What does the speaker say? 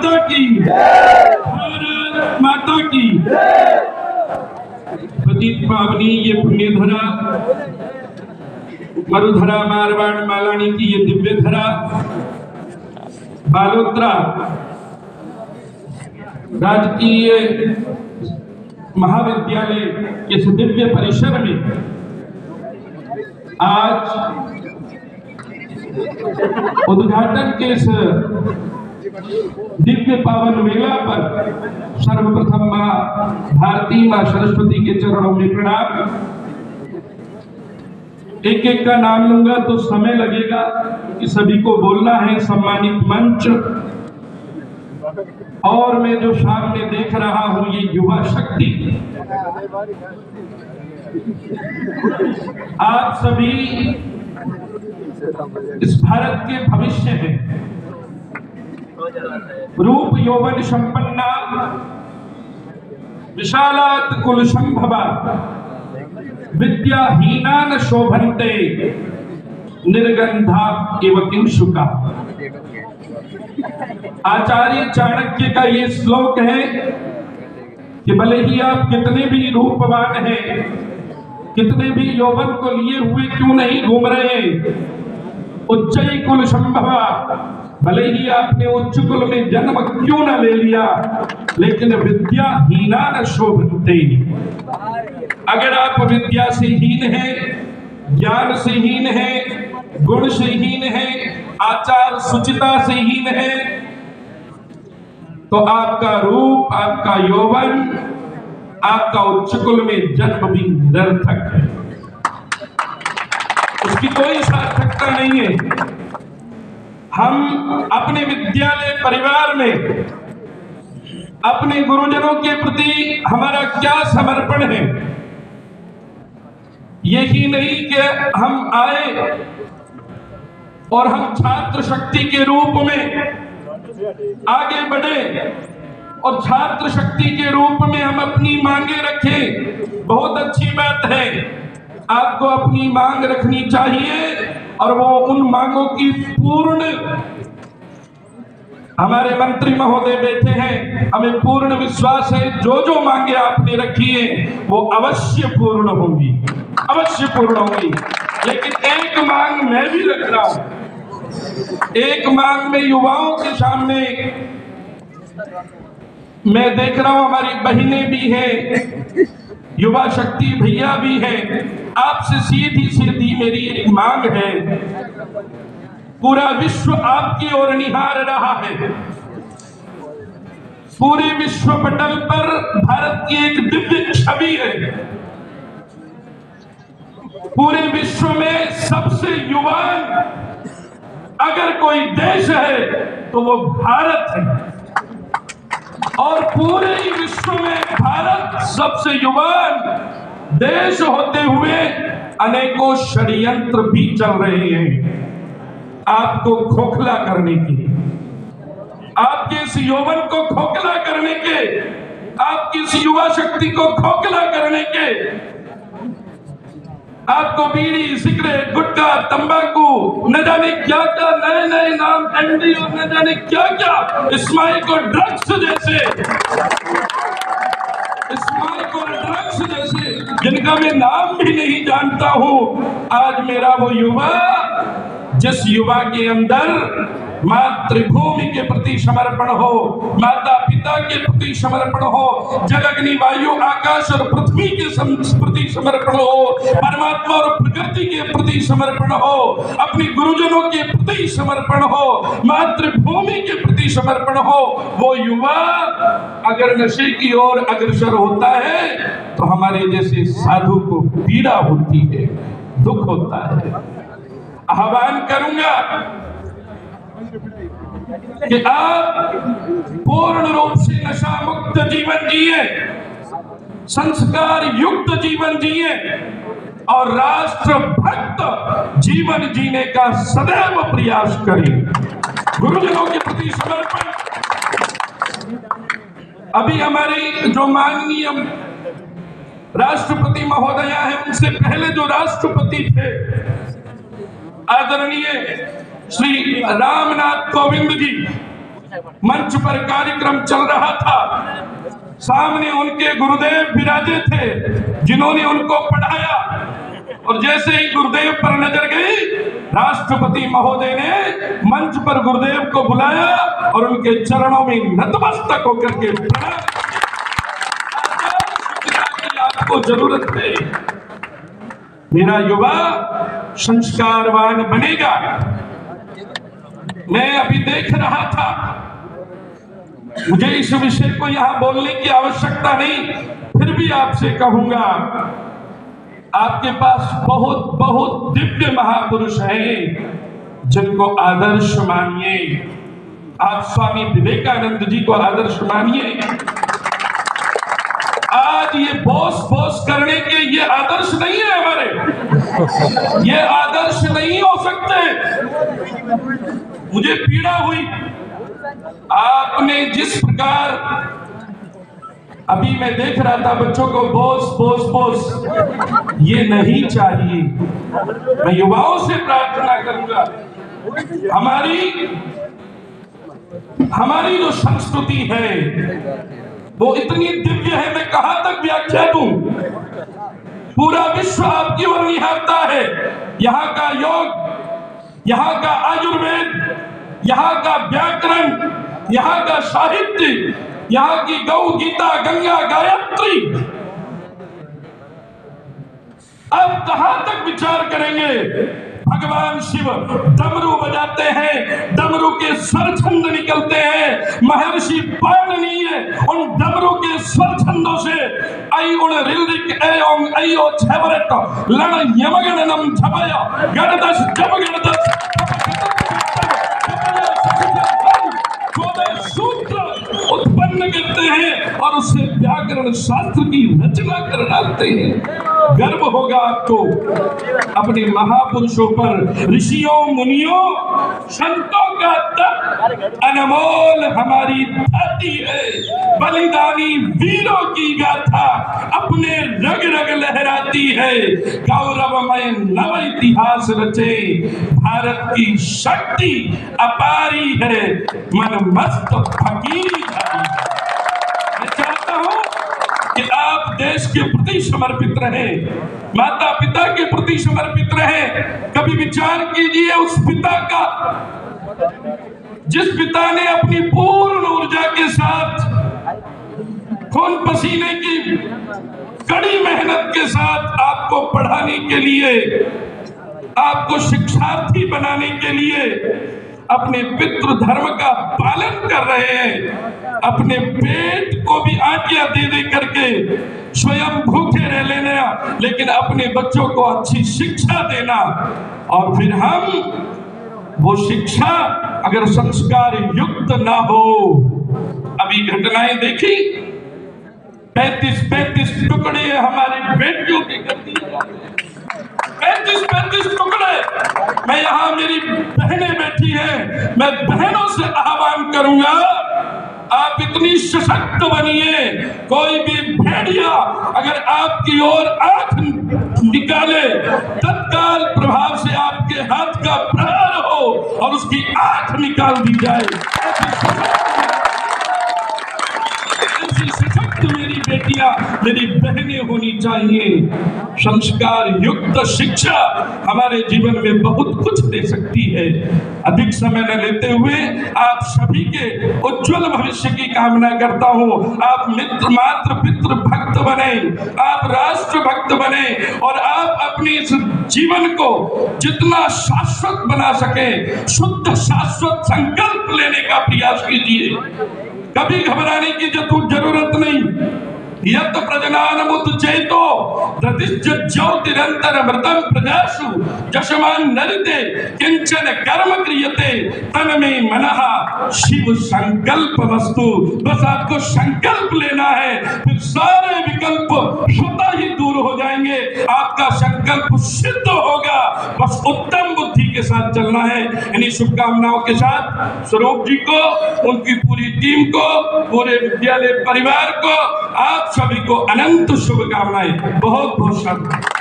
माता की, भारत माता की। पतित पावनी ये पुण्यधरा, मरुधरा मारवाड़ मालानी की ये दिव्य धरा, बालोतरा राजकीय महाविद्यालय के इस दिव्य परिसर में आज उद्घाटन के इस दिव्य पावन मेला पर सर्वप्रथम मां भारती, मां सरस्वती के चरणों में प्रणाम। एक एक का नाम लूंगा तो समय लगेगा कि सभी को बोलना है। सम्मानित मंच और मैं जो सामने देख रहा हूं ये युवा शक्ति, आप सभी इस भारत के भविष्य हैं। रूप यौवन संपन्ना, विशालात कुल संभवा, विद्याहीना न शोभन्ते, निर्गंधा एव किंशुका। आचार्य चाणक्य का ये श्लोक है कि भले ही आप कितने भी रूपवान हैं, कितने भी यौवन को लिए हुए क्यों नहीं घूम रहे, उच्चई कुल संभवा, भले ही आपने उच्च कुल में जन्म क्यों न ले लिया, लेकिन विद्याहीना न शोभन्ते। अगर आप विद्या से हीन हैं, ज्ञान से हीन हैं, गुण से हीन हैं, आचार शुचिता से हीन है, तो आपका रूप, आपका यौवन, आपका उच्च कुल में जन्म भी निरर्थक है, उसकी कोई सार्थकता नहीं है। हम अपने विद्यालय परिवार में अपने गुरुजनों के प्रति हमारा क्या समर्पण है, यही नहीं कि हम आए और हम छात्र शक्ति के रूप में आगे बढ़े और छात्र शक्ति के रूप में हम अपनी मांगे रखें। बहुत अच्छी बात है, आपको अपनी मांग रखनी चाहिए और वो उन मांगों की पूर्ण, हमारे मंत्री महोदय बैठे हैं, हमें पूर्ण विश्वास है जो जो मांगे आपने रखी है वो अवश्य पूर्ण होंगी, अवश्य पूर्ण होंगी। लेकिन एक मांग मैं भी रख रहा हूं, एक मांग में युवाओं के सामने मैं देख रहा हूं, हमारी बहनें भी हैं, युवा शक्ति भैया भी हैं। आपसे सीधी सीधी मेरी एक मांग है, पूरा विश्व आपकी ओर निहार रहा है, पूरे विश्व पटल पर भारत की एक दिव्य छवि है, पूरे विश्व में सबसे युवान अगर कोई देश है तो वो भारत है, और पूरे ही विश्व में भारत सबसे युवान देश होते हुए अनेकों षड्यंत्र भी चल रहे हैं आपको खोखला करने के, आपके इस यौवन को खोखला करने के, आपकी इस युवा शक्ति को खोखला करने के। आपको बीड़ी, सिगरेट, गुटखा, तंबाकू, न जाने क्या क्या नए नए नाम, एमडी और न जाने क्या क्या स्माइक और ड्रग्स जैसे, स्माइक और ड्रग्स जैसे जिनका मैं नाम भी नहीं जानता हूं। आज मेरा वो युवा, जिस युवा के अंदर मातृभूमि के प्रति समर्पण हो, माता पिता के प्रति समर्पण हो, जल अग्नि वायु आकाश और पृथ्वी के प्रति समर्पण हो, परमात्मा और प्रकृति के प्रति समर्पण हो, अपने गुरुजनों के प्रति समर्पण हो, मातृभूमि के प्रति समर्पण हो, वो युवा अगर नशे की ओर अग्रसर होता है तो हमारे जैसे साधु को पीड़ा होती है, दुख होता है। आह्वान करूंगा कि आप पूर्ण रूप से नशा मुक्त जीवन जिए, संस्कार युक्त जीवन जिए और राष्ट्र भक्त जीवन जीने का सदैव प्रयास करें, गुरुजनों के प्रति समर्पण। अभी हमारे जो माननीय राष्ट्रपति महोदया है, उनसे पहले जो राष्ट्रपति थे आदरणीय श्री रामनाथ कोविंद जी, मंच पर कार्यक्रम चल रहा था, सामने उनके गुरुदेव विराजे थे जिन्होंने उनको पढ़ाया, और जैसे ही गुरुदेव पर नजर गई, राष्ट्रपति महोदय ने मंच पर गुरुदेव को बुलाया और उनके चरणों में नतमस्तक होकर के प्रणाम। आपको जरूरत है, मेरा युवा संस्कारवान बनेगा। मैं अभी देख रहा था, मुझे इस विषय को यहां बोलने की आवश्यकता नहीं, फिर भी आपसे कहूंगा, आपके पास बहुत बहुत दिव्य महापुरुष हैं जिनको आदर्श मानिए। आप स्वामी विवेकानंद जी को आदर्श मानिए। आज ये बोस करने के ये आदर्श नहीं है हमारे, ये आदर्श नहीं हो सकते। मुझे पीड़ा हुई, आपने जिस प्रकार, अभी मैं देख रहा था बच्चों को बोस, ये नहीं चाहिए। मैं युवाओं से प्रार्थना करूंगा, हमारी जो संस्कृति है वो इतनी दिव्य है, मैं कहां तक व्याख्या दूं। पूरा विश्व आपकी ओर निहारता है। यहाँ का योग, यहाँ का आयुर्वेद, यहाँ का व्याकरण, यहाँ का साहित्य, यहाँ की गौ गीता, गंगा, गायत्री। अब कहां तक विचार करेंगे? भगवान शिव डमरू बजाते हैं, डमरू के स्वर छंद निकलते हैं। महर्षि पाणिनीय उन डमरू के स्वर छंदों से आई उन रिलिक एवं अयो छवरट लण यमगणनम झपया गणदश जब गणदश सूत्र उत्पन्न करते हैं और उससे व्याकरण शास्त्र की रचना कर डालते हैं। गर्व होगा आपको अपने महापुरुषों पर, ऋषियों, मुनियों, संतों का तप अनमोल हमारी धरती है। बलिदानी वीरों की गाथा अपने रग रग लहराती है। गौरवमय नव इतिहास रचे, भारत की शक्ति अपारी है, मन मस्त फकीरी है। मैं चाहता हूं कि आप देश के प्रति समर्पित रहें, माता पिता के प्रति समर्पित रहें। कभी विचार कीजिए उस पिता का जिस पिता ने अपनी पूर्ण ऊर्जा के साथ, खून पसीने की कड़ी मेहनत के साथ आपको पढ़ाने के लिए, आपको शिक्षार्थी बनाने के लिए अपने पितृ धर्म का पालन कर रहे हैं। अपने पेट को भी आज्ञा दे करके स्वयं भूखे रह लेना, लेकिन अपने बच्चों को अच्छी शिक्षा देना। और फिर हम वो शिक्षा अगर संस्कार युक्त ना हो, अभी घटनाएं देखी, 35 टुकड़े हमारे बेटियों के कर दिए, 35 टुकड़े। मैं यहाँ, मेरी बहनें बैठी हैं, मैं बहनों से आह्वान करूंगा, आप इतनी सशक्त बनिए। कोई भी भेड़िया अगर आपकी ओर आंख निकाले, तत्काल प्रभाव से आपके हाथ का प्रहार हो और उसकी आंख निकाल दी जाए। मेरी बेटियां, मेरी बहनें होनी चाहिए। संस्कार युक्त शिक्षा हमारे जीवन में बहुत कुछ दे सकती है। अधिक समय न लेते हुए आप सभी के उज्जवल भविष्य की कामना करता हूं। आप मित्र मात्र पितृ भक्त बने, आप राष्ट्र भक्त बने और आप अपने इस जीवन को जितना शाश्वत बना सके, शुद्ध शाश्वत संकल्प लेने का प्रयास कीजिए। कभी घबराने की जरूरत नहीं। यत् प्रजनानमुत्चेतो ज्योतिरंतरमृतं प्रजासु यशमान नरिते किंचन कर्म क्रियते तन्मे मनः शिव संकल्पमस्तु। बस आपको संकल्प लेना है, फिर सारे विकल्प स्वतः ही दूर हो जाएंगे। आपका संकल्प सिद्ध होगा। बस उत्तम बुद्धि के साथ चलना है। इन्हीं शुभकामनाओं के साथ स्वरूप जी को, उनकी पूरी टीम को, पूरे विद्यालय परिवार को, आप सभी को अनंत शुभकामनाएं। बहुत बहुत शुभकामनाएं।